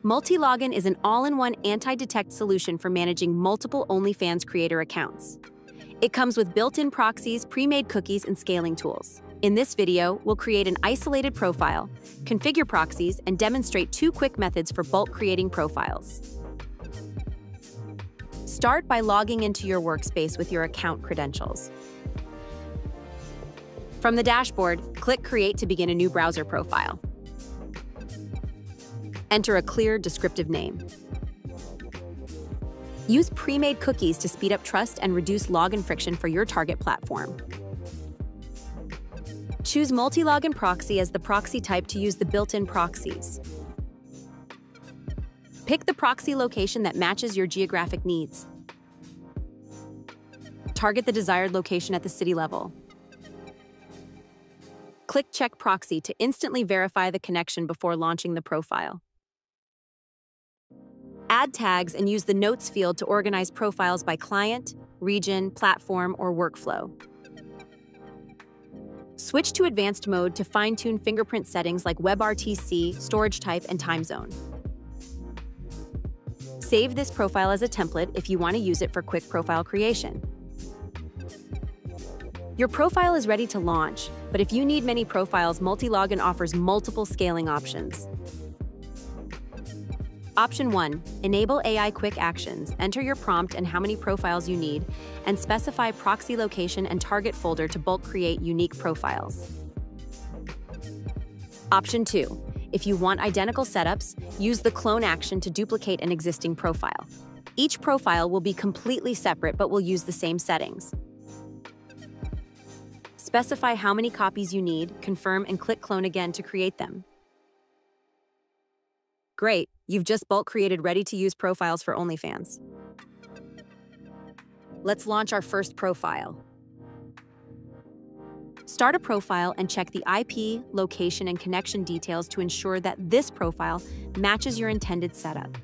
Multilogin is an all-in-one anti-detect solution for managing multiple OnlyFans creator accounts. It comes with built-in proxies, pre-made cookies, and scaling tools. In this video, we'll create an isolated profile, configure proxies, and demonstrate 2 quick methods for bulk creating profiles. Start by logging into your workspace with your account credentials. From the dashboard, click Create to begin a new browser profile. Enter a clear, descriptive name. Use pre-made cookies to speed up trust and reduce login friction for your target platform. Choose Multilogin proxy as the proxy type to use the built-in proxies. Pick the proxy location that matches your geographic needs. Target the desired location at the city level. Click Check Proxy to instantly verify the connection before launching the profile. Add tags and use the Notes field to organize profiles by client, region, platform, or workflow. Switch to advanced mode to fine-tune fingerprint settings like WebRTC, storage type, and time zone. Save this profile as a template if you want to use it for quick profile creation. Your profile is ready to launch, but if you need many profiles, Multilogin offers multiple scaling options. Option 1. Enable AI Quick Actions. Enter your prompt and how many profiles you need, and specify proxy location and target folder to bulk create unique profiles. Option 2. If you want identical setups, use the clone action to duplicate an existing profile. Each profile will be completely separate but will use the same settings. Specify how many copies you need, confirm, and click Clone again to create them. Great, you've just bulk created ready-to-use profiles for OnlyFans. Let's launch our first profile. Start a profile and check the IP, location, and connection details to ensure that this profile matches your intended setup.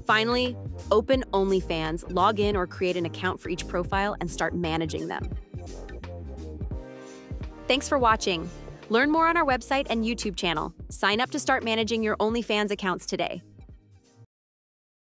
Finally, open OnlyFans, log in or create an account for each profile, and start managing them. Thanks for watching. Learn more on our website and YouTube channel. Sign up to start managing your OnlyFans accounts today.